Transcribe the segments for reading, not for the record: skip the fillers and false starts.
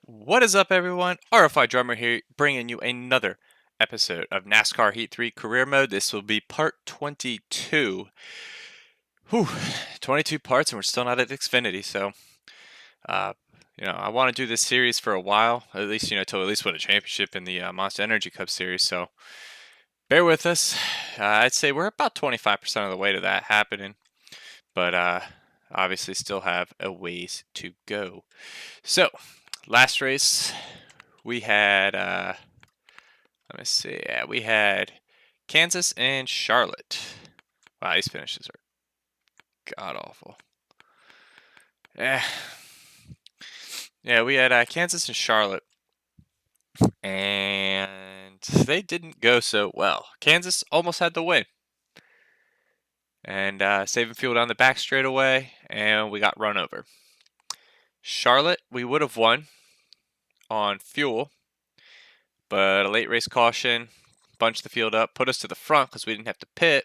What is up, everyone? RFI Drummer here, bringing you another episode of NASCAR Heat 3 Career Mode. This will be part 22. Whew, 22 parts, and we're still not at Xfinity. So, uh, I want to do this series for a while, at least, till at least win a championship in the Monster Energy Cup series. So, bear with us. I'd say we're about 25% of the way to that happening, but obviously still have a ways to go. So, last race we had let me see, yeah, we had Kansas and Charlotte. Wow, these finishes are god awful. Yeah, we had Kansas and Charlotte, and they didn't go so well. Kansas almost had the win, and saving fuel down the back straightaway, and we got run over. Charlotte, we would have won on fuel, but a late race caution bunched the field up, put us to the front because we didn't have to pit.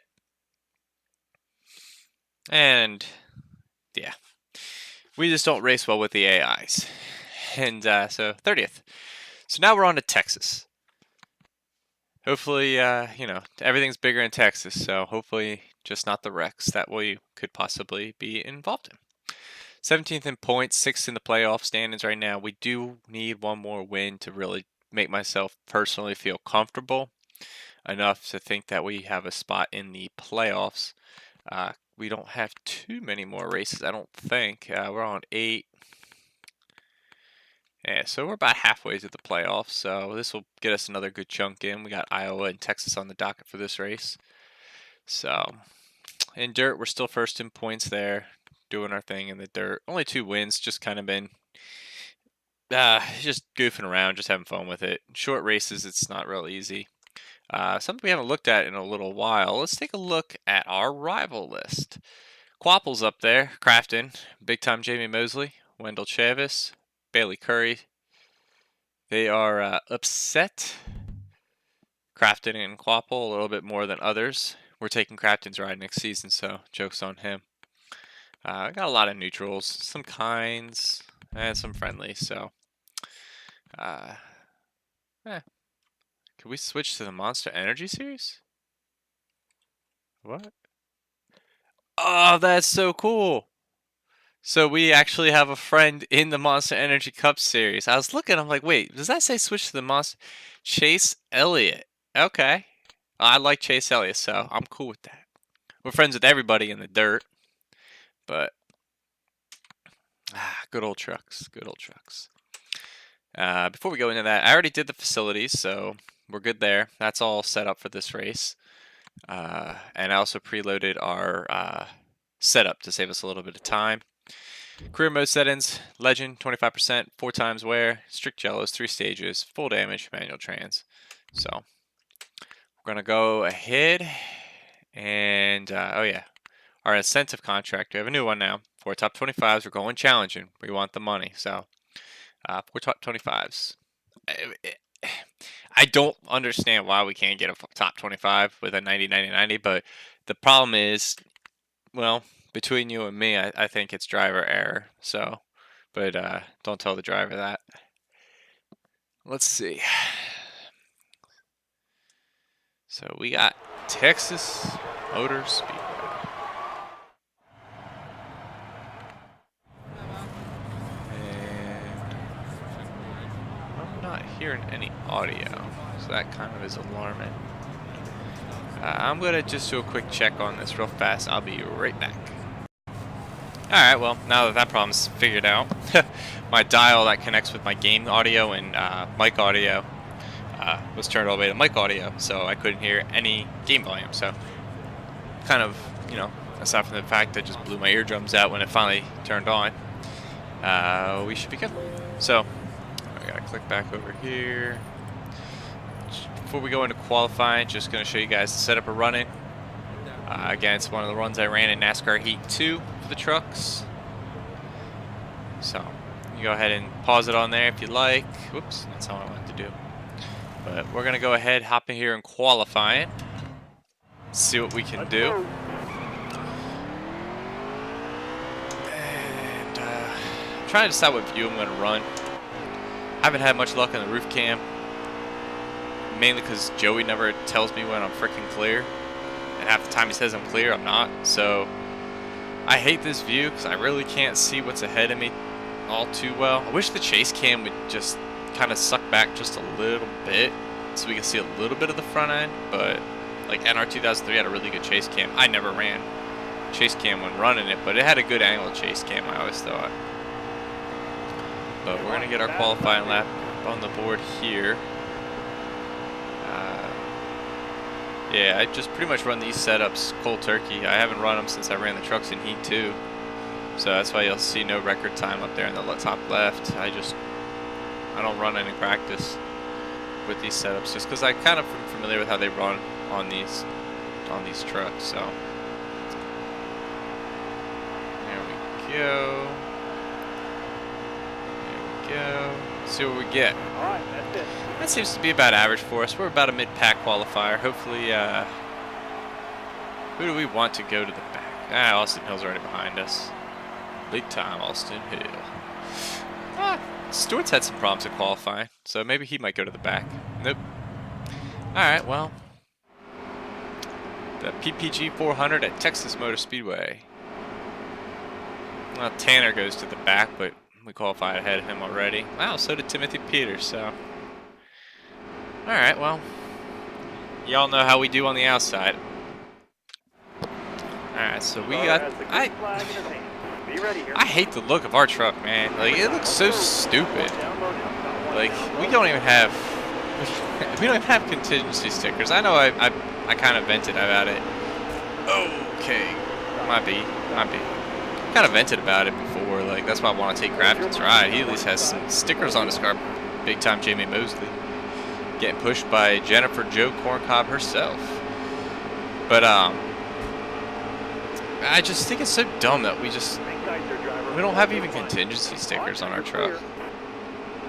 And yeah, we just don't race well with the AIs. And so 30th. So now we're on to Texas. Hopefully, everything's bigger in Texas. So hopefully just not the wrecks that we could possibly be involved in. 17th in points, 6th in the playoff standings right now. We do need one more win to really make myself personally feel comfortable enough to think that we have a spot in the playoffs. We don't have too many more races, I don't think. We're on 8. Yeah, so we're about halfway to the playoffs, so this will get us another good chunk in. We got Iowa and Texas on the docket for this race. So, in dirt, we're still first in points there, doing our thing in the dirt. Only 2 wins, just kind of been just goofing around, just having fun with it. Short races, it's not real easy. Something we haven't looked at in a little while. Let's take a look at our rival list. Quapple's up there, Crafton, big time Jamie Mosley, Wendell Chavis, Bailey Curry. They are upset. Crafton and Quapple a little bit more than others. We're taking Crafton's ride next season, so joke's on him. I got a lot of neutrals, some kinds, and some friendlies, so Can we switch to the Monster Energy series? What? Oh, that's so cool. So we actually have a friend in the Monster Energy Cup series. I was looking, I'm like, wait, does that say switch to the Monster? Chase Elliott. Okay. I like Chase Elliott, so I'm cool with that. We're friends with everybody in the dirt. But, good old trucks. Good old trucks. Before we go into that, I already did the facilities, so we're good there. That's all set up for this race. And I also preloaded our setup to save us a little bit of time. Career mode settings, legend, 25%, 4 times wear, strict yellows, 3 stages, full damage, manual trans. So we're going to go ahead and, oh yeah, our incentive contract. We have a new one now. For top 25s, we're going challenging. We want the money. So for top 25s. I don't understand why we can't get a top 25 with a 90-90-90, but the problem is, well, between you and me, I think it's driver error. So, but don't tell the driver that. Let's see. So we got Texas Motor Speedway. And I'm not hearing any audio, so that kind of is alarming. I'm going to just do a quick check on this real fast. I'll be right back. Alright, well, now that that problem's figured out, my dial that connects with my game audio and mic audio was turned all the way to mic audio, so I couldn't hear any game volume. So, kind of, aside from the fact that it just blew my eardrums out when it finally turned on, we should be good. So, I gotta click back over here. Before we go into qualifying, just going to show you guys the setup of running. Again, it's one of the runs I ran in NASCAR Heat 2 for the trucks. So, you go ahead and pause it on there if you like. Whoops, that's how I wanted to do. But we're going to go ahead, hop in here and qualifying. See what we can do. And I'm trying to decide what view I'm going to run. Haven't had much luck on the roof cam, mainly because Joey never tells me when I'm freaking clear, and half the time he says I'm clear, I'm not. So I hate this view because I really can't see what's ahead of me all too well. I wish the chase cam would just kind of suck back just a little bit so we can see a little bit of the front end, but like NR 2003 had a really good chase cam. I never ran chase cam when running it, but it had a good angle chase cam, I always thought. But we're going to get our qualifying lap on the board here. Yeah, I just pretty much run these setups cold turkey. I haven't run them since I ran the trucks in Heat 2. So that's why you'll see no record time up there in the top left. I don't run any practice with these setups just because I kind of am familiar with how they run on these trucks. So there we go. Go. See what we get. All right, that's it. That seems to be about average for us. We're about a mid-pack qualifier. Hopefully, who do we want to go to the back? Austin Hill's already behind us. Big time, Austin Hill. Stewart's had some problems at qualifying, so maybe he might go to the back. Nope. All right, well, the PPG 400 at Texas Motor Speedway. Well, Tanner goes to the back, but we qualified ahead of him already. Wow, so did Timothy Peters, so. Alright, well. Y'all know how we do on the outside. Alright, so we got... I hate the look of our truck, man. Like, it looks so stupid. Like, we don't even have... we don't even have contingency stickers. I know I kind of vented about it. Okay. Might be. Kind of vented about it before, like that's why I want to take Grafton's ride. He at least has some stickers on his car. Big time Jamie Mosley. Getting pushed by Jennifer Jo Corncob herself. But I just think it's so dumb that we don't have even contingency stickers on our truck.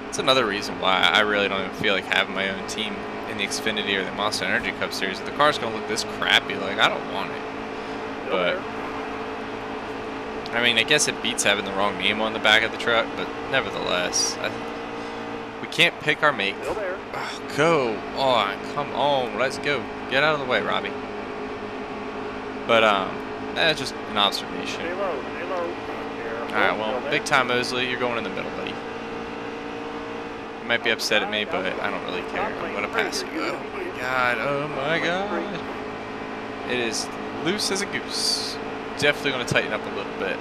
That's another reason why I really don't even feel like having my own team in the Xfinity or the Monster Energy Cup Series. If the car's gonna look this crappy, like I don't want it. But I mean, I guess it beats having the wrong name on the back of the truck, but nevertheless, we can't pick our make. Oh, go on, come on, let's go. Get out of the way, Robbie. But that's just an observation. All right, well, big time Mosley, you're going in the middle, buddy. You might be upset at me, but I don't really care. I'm gonna pass you. Oh my god! Oh my god! It is loose as a goose. Definitely going to tighten up a little bit.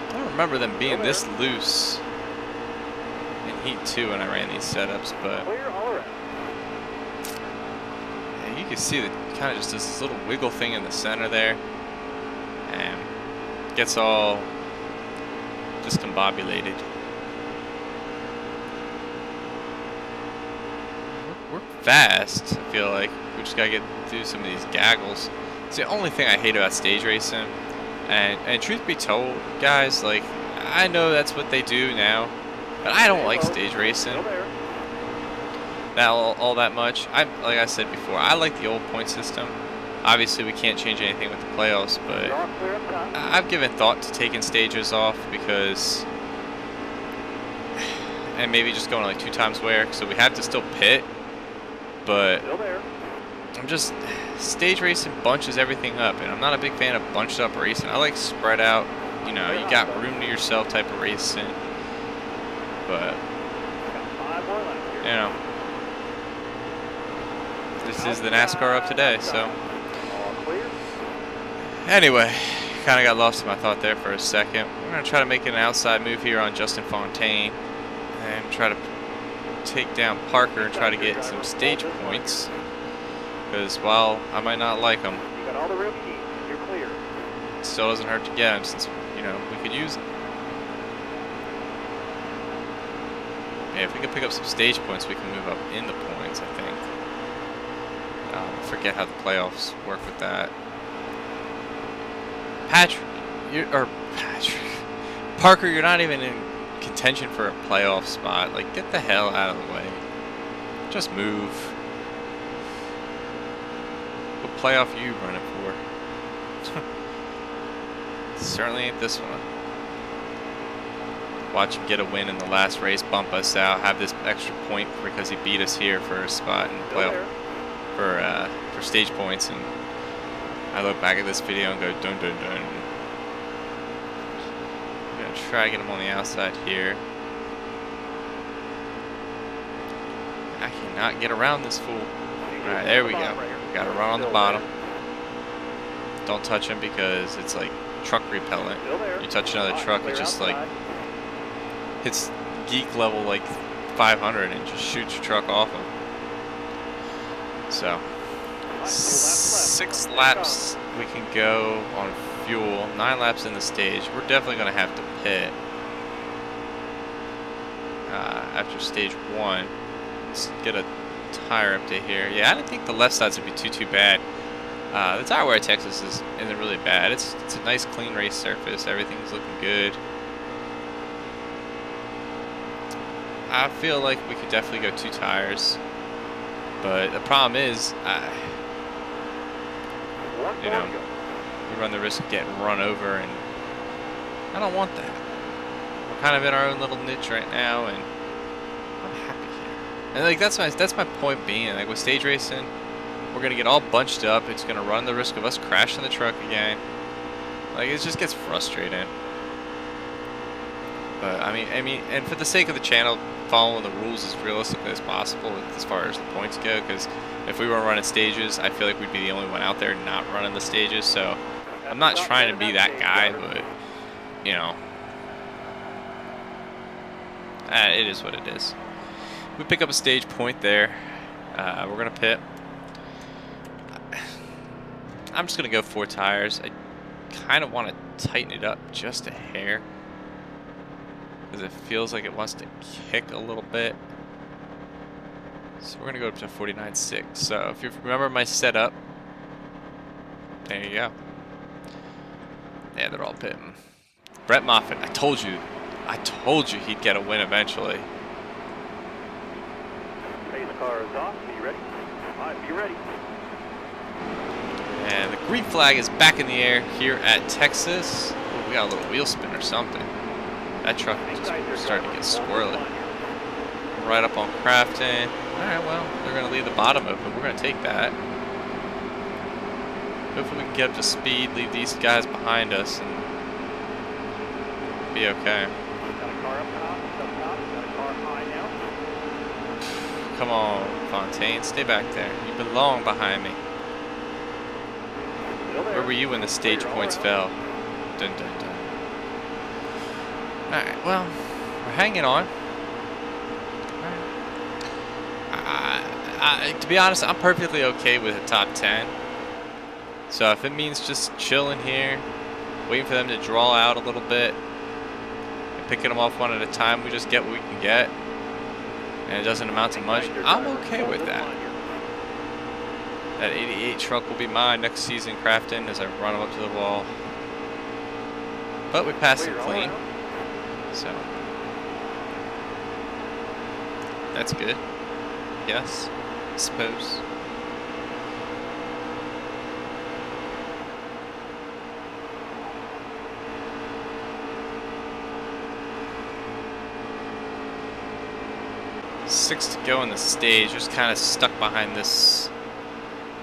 I don't remember them being this loose in Heat 2 when I ran these setups, but yeah, you can see that kind of just this little wiggle thing in the center there, and gets all discombobulated. We're fast. I feel like we just gotta get through some of these gaggles. It's the only thing I hate about stage racing, and truth be told, guys, like I know that's what they do now, but I don't like stage racing all that much. Like I said before, I like the old point system. Obviously, we can't change anything with the playoffs, but I've given thought to taking stages off because, and maybe just going like 2 times wear, so we have to still pit, but I'm just, stage racing bunches everything up, and I'm not a big fan of bunched up racing. I like spread out, you know, you got room to yourself type of racing, but, you know, this is the NASCAR of today, so. Anyway, kind of got lost in my thought there for a second. We're going to try to make an outside move here on Justin Fontaine and try to take down Parker and try to get some stage points. Because while I might not like him, it still doesn't hurt to get him since, you know, we could use him. Yeah, if we can pick up some stage points, we can move up in the points, I think. I forget how the playoffs work with that. Parker, you're not even in contention for a playoff spot. Like, get the hell out of the way. Just move. What playoff are you running for? Certainly ain't this one. watch him get a win in the last race, bump us out, have this extra point because he beat us here for a spot in the playoff for stage points. And I look back at this video and go, dun dun dun. I'm gonna try to get him on the outside here. I cannot get around this fool. Alright, there we go. Gotta run on the bottom. Don't touch him because it's like truck repellent. You touch another truck, it just like hits geek level like 500 and just shoots your truck off him. So 6 laps we can go on fuel, 9 laps in the stage. We're definitely gonna have to pit after stage 1. Let's get a tire update here. Yeah, I didn't think the left sides would be too bad. The tire wear at Texas isn't really bad. It's a nice clean race surface. Everything's looking good. I feel like we could definitely go 2 tires, but the problem is, you know, we run the risk of getting run over, and I don't want that. We're kind of in our own little niche right now, and I'm happy here. And like that's my point being, like with stage racing, we're gonna get all bunched up. It's gonna run the risk of us crashing the truck again. Like it just gets frustrating. But I mean, and for the sake of the channel, following the rules as realistically as possible as far as the points go. Because if we were running stages, I feel like we'd be the only one out there not running the stages. So I'm not trying to be that guy, but you know, it is what it is. We pick up a stage point there. We're gonna pit. I'm just gonna go 4 tires. I kind of want to tighten it up just a hair because it feels like it wants to kick a little bit. So we're gonna go up to 49.6. So if you remember my setup, there you go. Yeah, they're all pitting. Brett Moffitt, I told you he'd get a win eventually. Pace car is off. Be ready. All right, be ready. And the green flag is back in the air here at Texas. Ooh, we got a little wheel spin or something. That truck is starting to get squirrely. Right up on Crafton. Alright, well, they're going to leave the bottom open. We're going to take that. Hopefully we can get up to speed, leave these guys behind us, and be okay. Come on, Fontaine, stay back there. You belong behind me. Where were you when the stage points fell? Dun dun dun. Alright, well, we're hanging on. To be honest, I'm perfectly okay with a top 10. So if it means just chilling here, waiting for them to draw out a little bit, and picking them off one at a time, we just get what we can get, and it doesn't amount to much, I'm okay with that. That 88 truck will be mine next season, Crafton, as I run them up to the wall. But we passed it clean, so that's good. Yes, I suppose. Six to go in the stage, just kind of stuck behind this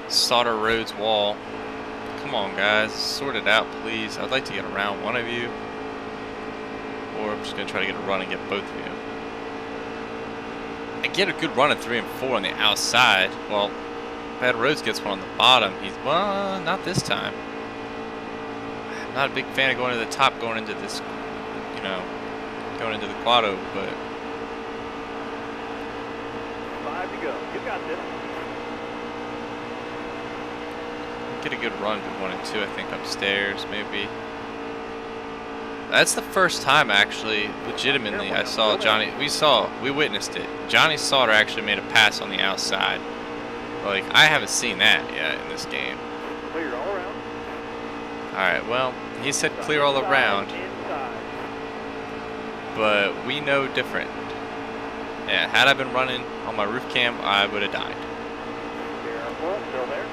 Sauter Roads wall. Come on, guys, sort it out, please. I'd like to get around one of you, or I'm just gonna try to get a run and get both of you. I get a good run at 3 and 4 on the outside. Well, Bad Roads gets one on the bottom. Well, not this time. I'm not a big fan of going to the top, going into this, you know, going into the quado, but 5 to go. You got this. get a good run to 1 and 2, I think, upstairs, maybe. That's the first time, actually, legitimately, I saw Johnny. We witnessed it. Johnny Sauter actually made a pass on the outside. Like, I haven't seen that yet in this game. Clear all around. Alright, well, he said clear all around, but we know different. Yeah, had I been running on my roof cam, I would have died. Careful, still there.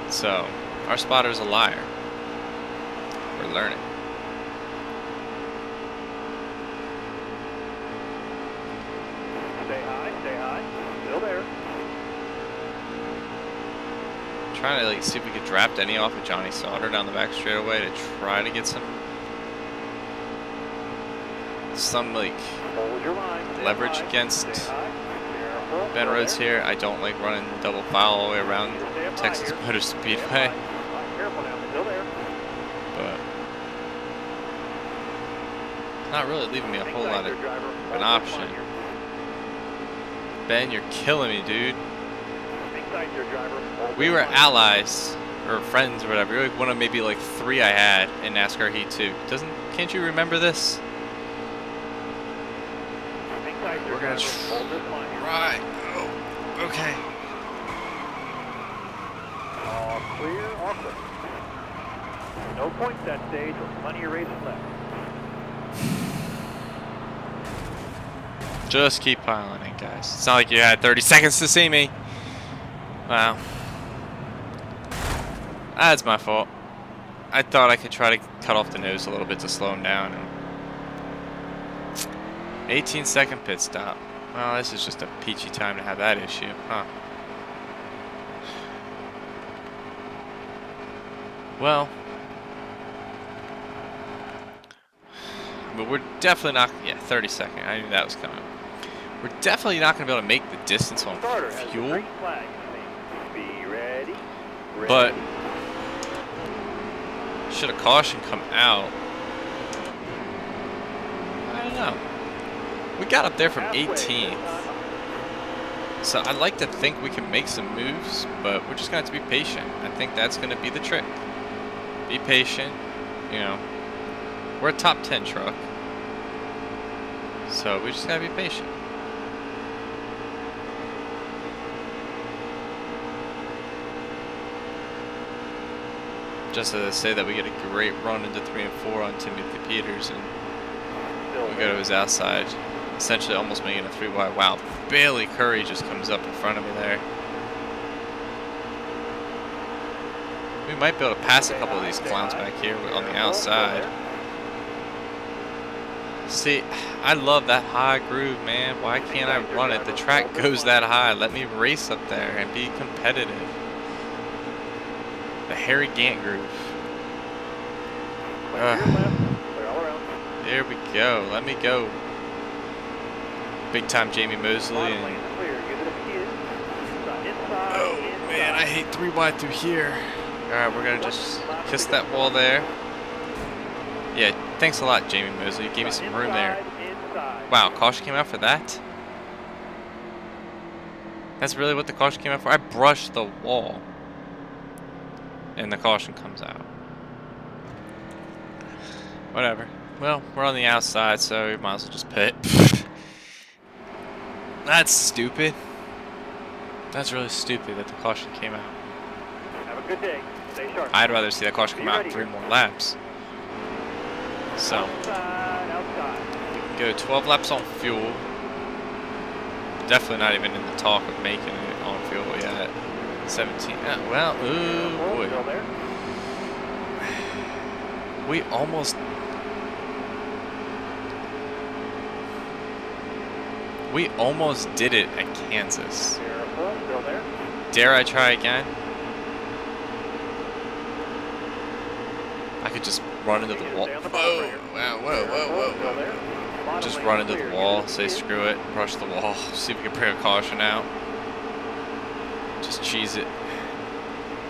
So, our spotter's a liar. We're learning. trying to like see if we could draft any off of Johnny Sauter down the back straightaway to try to get some like leverage against Ben Rhodes here. I don't like running double file all the way around Texas Motor Speedway, but it's not really leaving me a whole lot of an option. Ben, you're killing me, dude. We were allies or friends or whatever. You're like one of maybe like 3 I had in NASCAR Heat 2. Can't you remember this? We're gonna try. Oh, okay. All clear, all clear. No points that stage with plenty of races left. Just keep piling in, guys. It's not like you had 30 seconds to see me. Wow. That's my fault. I thought I could try to cut off the nose a little bit to slow him down. And 18-second pit stop. Well, this is just a peachy time to have that issue, huh? Well, but we're definitely not. Yeah, 30-second. I knew that was coming. We're definitely not going to be able to make the distance on fuel. Be ready. But should a caution come out? I don't know. We got up there from 18th. So I'd like to think we can make some moves, but we're just going to have to be patient. I think that's going to be the trick. Be patient. You know, we're a top 10 truck. So we just got to be patient. Just to say that we get a great run into 3 and 4 on Timothy Peters, and we go to his outside, essentially almost making a 3 wide. Wow, Bailey Curry just comes up in front of me there. We might be able to pass a couple of these clowns back here on the outside. See, I love that high groove, man. Why can't I run it? The track goes that high. Let me race up there and be competitive. The Harry Gant groove. There we go. Let me go. Big time Jamie Mosley. And oh man, I hate 3 wide through here. Alright, we're gonna just kiss that wall there. Yeah, thanks a lot, Jamie Mosley. You gave me some room there. Wow, caution came out for that? That's really what the caution came out for? I brushed the wall. And the caution comes out. Whatever. Well, we're on the outside, so we might as well just pit. That's stupid. That's really stupid that the caution came out. Have a good day. Stay sharp. I'd rather see that caution come out in 3 more laps. So, outside. we can go 12 laps on fuel. Definitely not even in the talk of making it on fuel yet. 17. Well, ooh, boy. We almost did it at Kansas. Dare I try again? I could just run into the wall. Whoa, wow, whoa. Just run into the wall, say screw it, brush the wall, see if we can bring a caution out. Just cheese it.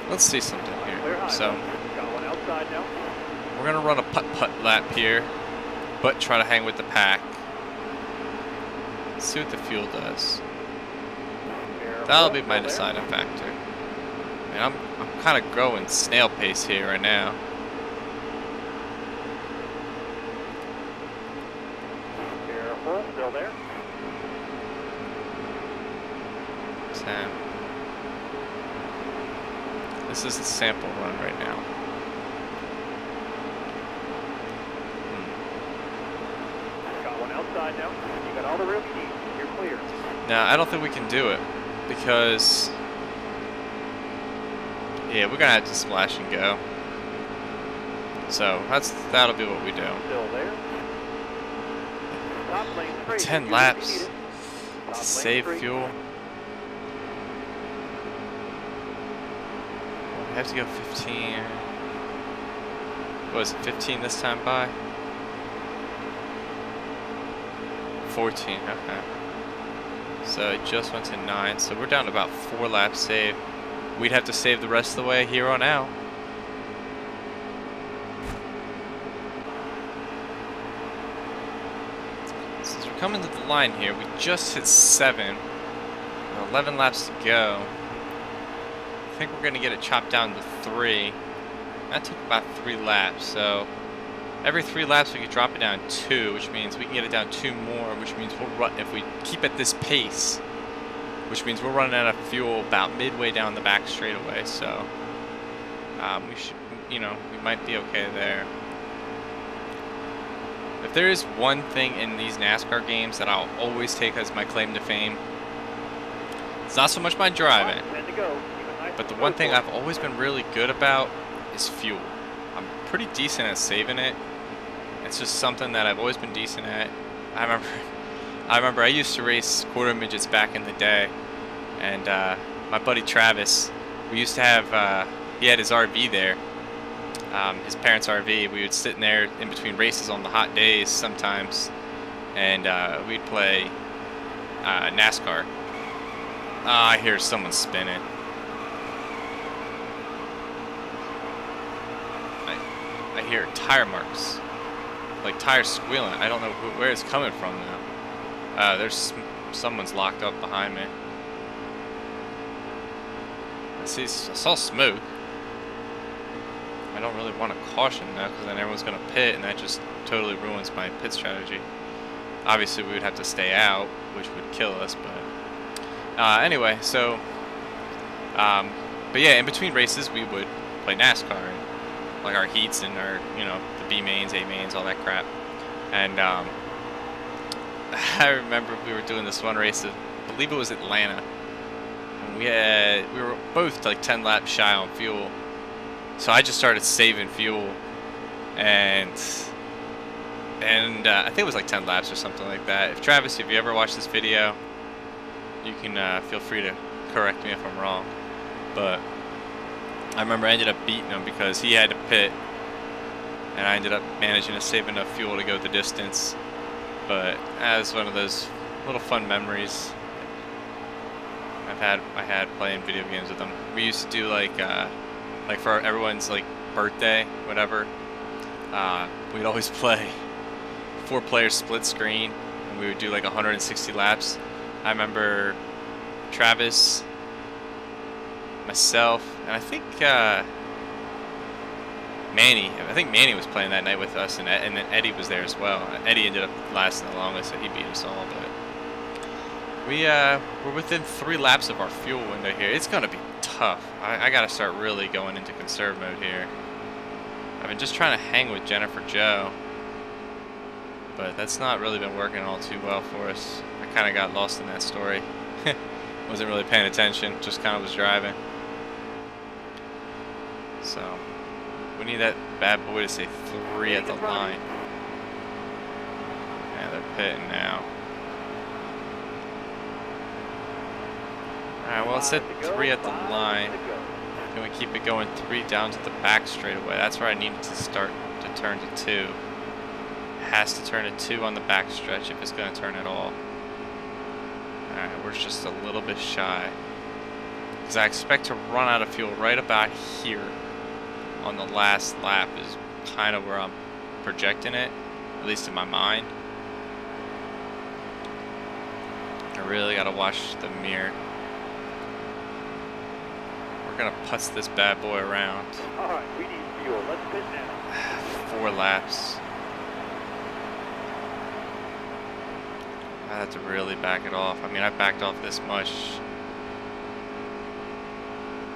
Let's see something here. So, we're going to run a putt-putt lap here, but try to hang with the pack. Let's see what the fuel does. That'll be my deciding factor. I mean, I'm kind of going snail pace here right now. Careful, still there. 10. This is the sample run right now. Got one outside now. You got all the room you need. You're clear. Now, I don't think we can do it because, yeah, we're gonna have to splash and go. So that'll be what we do. Still there. 10 laps to save fuel. have to go 15. What was it, 15 this time by? 14, okay. So it just went to 9, so we're down to about 4 laps saved. We'd have to save the rest of the way here on out. Since we're coming to the line here, we just hit 7. 11 laps to go. I think we're going to get it chopped down to 3. That took about 3 laps, so every 3 laps we could drop it down 2, which means we can get it down 2 more, which means we'll run, if we keep at this pace, which means we're running out of fuel about midway down the back straightaway, so we should, you know, we might be okay there. If there is one thing in these NASCAR games that I'll always take as my claim to fame, it's not so much my driving, but the one thing I've always been really good about is fuel. I'm pretty decent at saving it. It's just something that I've always been decent at. I remember I used to race quarter midgets back in the day, and my buddy Travis, we used to have, he had his RV there, his parents' RV. We would sit in there in between races on the hot days sometimes, and we'd play NASCAR. I hear someone spinning. I hear tire marks, like tires squealing. I don't know where it's coming from now. There's someone's locked up behind me. I saw smoke. I don't really want to caution though, because then everyone's gonna pit, and that just totally ruins my pit strategy. Obviously, we would have to stay out, which would kill us, but anyway, so but yeah, in between races we would play NASCAR, and like our heats and our, you know, the B mains, A mains, all that crap. And I remember we were doing this one race, I believe it was Atlanta, and we were both like 10 laps shy on fuel. So I just started saving fuel, and I think it was like 10 laps or something like that. If Travis, if you ever watch this video, you can feel free to correct me if I'm wrong. But I remember I ended up beating him because he had to pit, and I ended up managing to save enough fuel to go the distance. But that was one of those little fun memories I had playing video games with him. We used to do like for everyone's like birthday, whatever. We'd always play 4-player split screen, and we would do like 160 laps. I remember Travis, myself, and I think Manny. I think Manny was playing that night with us, and then Eddie was there as well. Eddie ended up lasting the longest, so he beat us all. But we're within 3 laps of our fuel window here. It's gonna be tough. I gotta start really going into conserve mode here. I've been just trying to hang with Jennifer Joe, but that's not really been working all too well for us. I kind of got lost in that story. Wasn't really paying attention, just kind of was driving. So we need that bad boy to say 3 at the line. Yeah, they're pitting now. Alright, well, it said 3 at the line. Can we keep it going 3 down to the back straightaway? That's where I needed to start to turn to 2. It has to turn to 2 on the back stretch if it's going to turn at all. Alright, we're just a little bit shy, because I expect to run out of fuel right about here on the last lap is kind of where I'm projecting it, at least in my mind. I really got to watch the mirror. We're going to putz this bad boy around. Alright, we need fuel. Let's pit now. 4 laps. I have to really back it off. I mean, I backed off this much.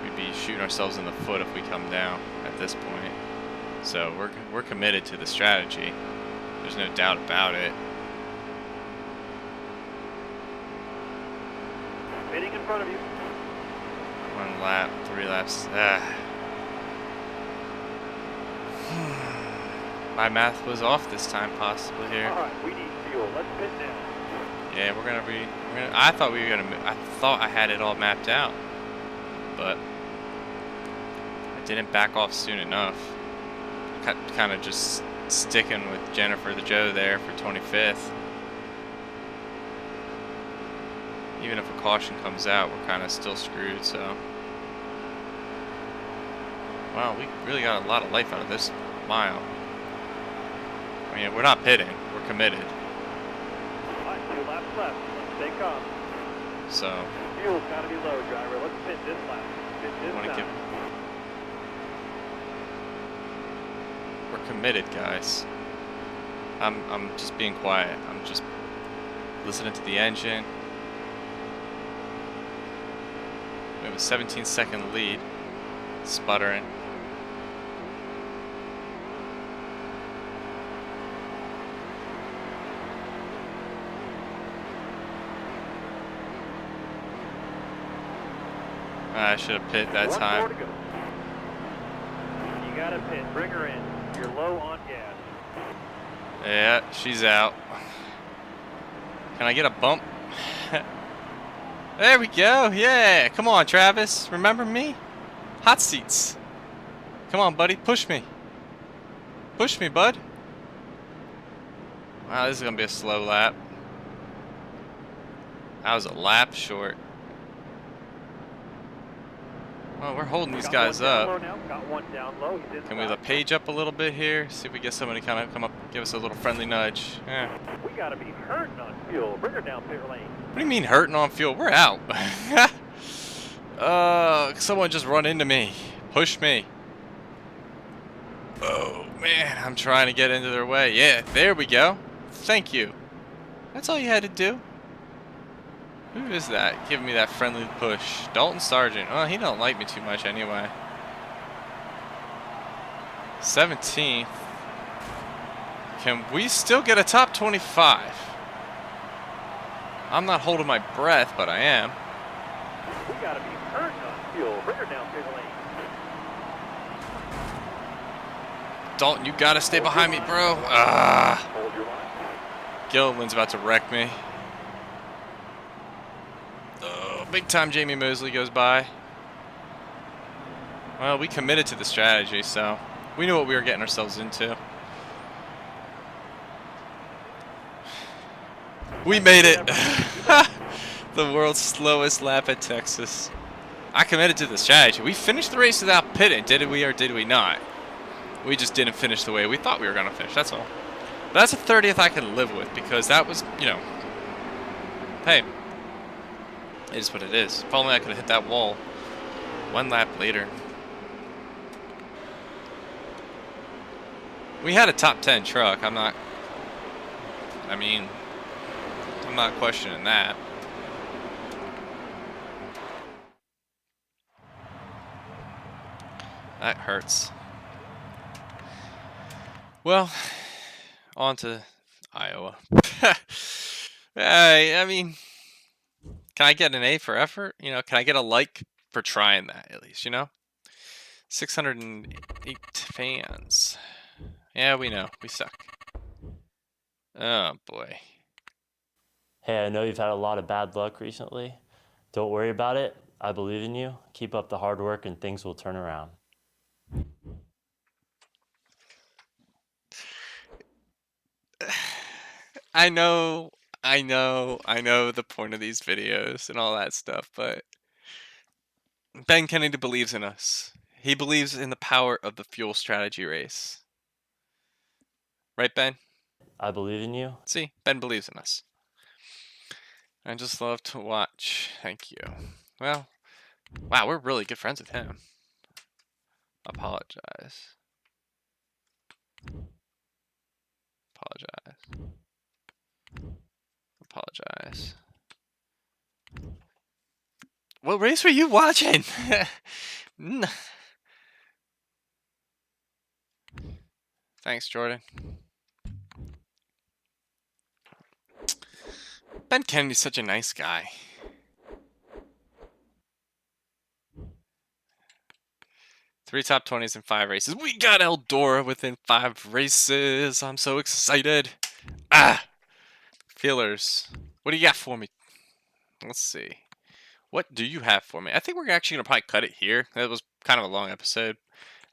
We'd be shooting ourselves in the foot if we come down at this point. So we're committed to the strategy. There's no doubt about it. Pitting in front of you. 1 lap, 3 laps. My math was off this time, possibly here. Alright, we need fuel. Let's pit now. Yeah, I thought we were gonna. I thought I had it all mapped out, but didn't back off soon enough. Kind of just sticking with Jennifer the Joe there for 25th. Even if a caution comes out, we're kind of still screwed, so. Wow, we really got a lot of life out of this mile. I mean, we're not pitting, we're committed. Alright, 2 laps left. Let's stay calm. So. Fuel's got to be low, driver. Let's pit this lap. Pit this time. We're committed, guys. I'm just being quiet. I'm just listening to the engine. We have a 17-second lead. Sputtering. I should have pit that time. More to go. You got to pit. Bring her in. You're low on gas. Yeah, she's out. Can I get a bump? There we go. Yeah. Come on, Travis. Remember me? Hot seats. Come on, buddy. Push me. Push me, bud. Wow, this is going to be a slow lap. That was a lap short. Well, we're holding these guys up. Can we let Paige up a little bit here? See if we get somebody kind of come up, give us a little friendly nudge. Yeah. We gotta be hurting on fuel. Bring her down pit lane. What do you mean hurting on fuel? We're out. Someone just run into me. Push me. Oh, man. I'm trying to get into their way. Yeah, there we go. Thank you. That's all you had to do. Who is that giving me that friendly push? Dalton Sargent. Oh, he don't like me too much anyway. 17th. Can we still get a top 25? I'm not holding my breath, but I am. We gotta be hurting on fuel. Bring her down pit lane. Dalton, you gotta stay behind me, bro. Hold your line. Gilliland's about to wreck me. Big time Jamie Mosley goes by. Well, we committed to the strategy, so we knew what we were getting ourselves into. We made it. The world's slowest lap at Texas. I committed to the strategy. We finished the race without pitting, did we or did we not? We just didn't finish the way we thought we were going to finish, that's all. But that's a 30th I can live with because that was, you know, hey. It is what it is. If only I could have hit that wall 1 lap later. We had a top 10 truck. I'm not questioning that. That hurts. Well, on to Iowa. I mean, can I get an A for effort? You know, can I get a like for trying that at least, you know? 608 fans. Yeah, we know. We suck. Oh, boy. Hey, I know you've had a lot of bad luck recently. Don't worry about it. I believe in you. Keep up the hard work and things will turn around. I know the point of these videos and all that stuff, but Ben Kennedy believes in us. He believes in the power of the fuel strategy race. Right, Ben? I believe in you. See, Ben believes in us. I just love to watch. Thank you. Well, wow, we're really good friends with him. Apologize. Apologize. What race were you watching? Thanks, Jordan. Ben Kennedy's such a nice guy. Three top 20s in 5 races. We got Eldora within 5 races. I'm so excited. Feelers. What do you got for me? Let's see. What do you have for me? I think we're actually going to probably cut it here. That was kind of a long episode.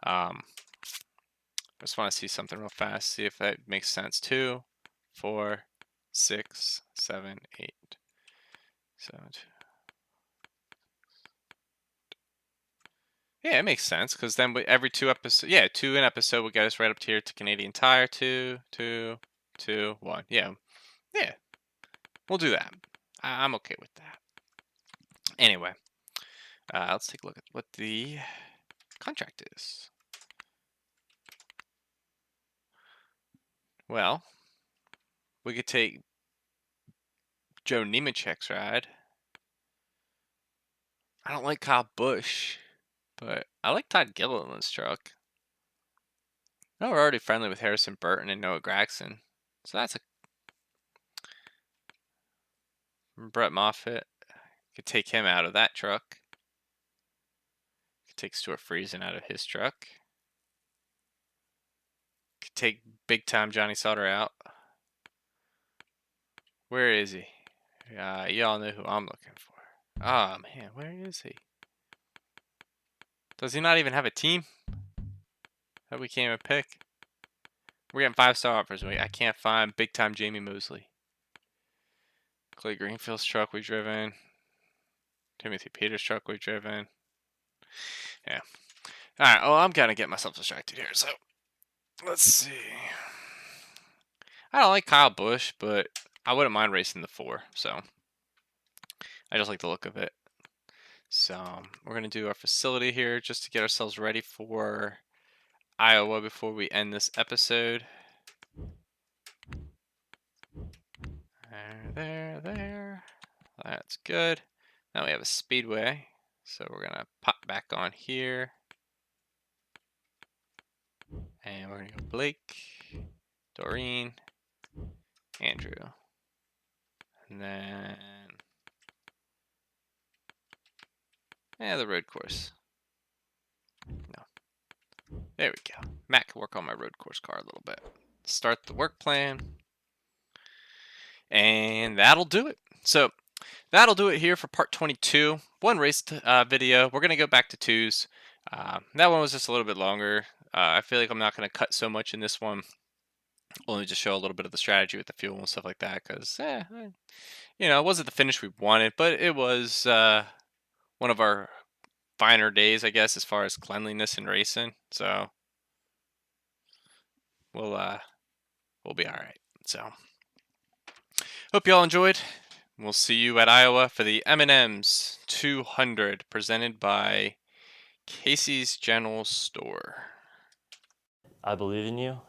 I just want to see something real fast, see if that makes sense. 2, 4, 6, 7, 8. So, yeah, it makes sense because then every 2 episodes, yeah, 2 an episode will get us right up to here to Canadian Tire. 2, 2, 2, 1. Yeah, yeah, we'll do that. I'm okay with that. Anyway, let's take a look at what the contract is. Well, we could take Joe Nemechek's ride. I don't like Kyle Busch, but I like Todd Gilliland's truck. No, we're already friendly with Harrison Burton and Noah Gragson, so that's a Brett Moffitt. Could take him out of that truck. Could take Stuart Friesen out of his truck. Could take big time Johnny Sauter out. Where is he? Y'all know who I'm looking for. Oh man, where is he? Does he not even have a team that we can't even pick? We're getting 5-star offers. I can't find big time Jamie Mosley. Clay Greenfield's truck we've driven. Timothy Peters' truck we've driven. Yeah. Alright, well, I'm gonna get myself distracted here, so let's see. I don't like Kyle Busch, but I wouldn't mind racing the 4, so I just like the look of it. So we're gonna do our facility here just to get ourselves ready for Iowa before we end this episode. There. That's good. Now we have a speedway, so we're gonna pop back on here. And we're gonna go Blake, Doreen, Andrew. And then, the road course. No. There we go. Matt can work on my road course car a little bit. Start the work plan. And that'll do it. So that'll do it here for part 22. One race video. We're going to go back to 2s. That one was just a little bit longer. I feel like I'm not going to cut so much in this one. Only just show a little bit of the strategy with the fuel and stuff like that. Because, it wasn't the finish we wanted. But it was one of our finer days, I guess, as far as cleanliness and racing. So we'll be all right. So hope y'all enjoyed. We'll see you at Iowa for the M&M's 200 presented by Casey's General Store. I believe in you.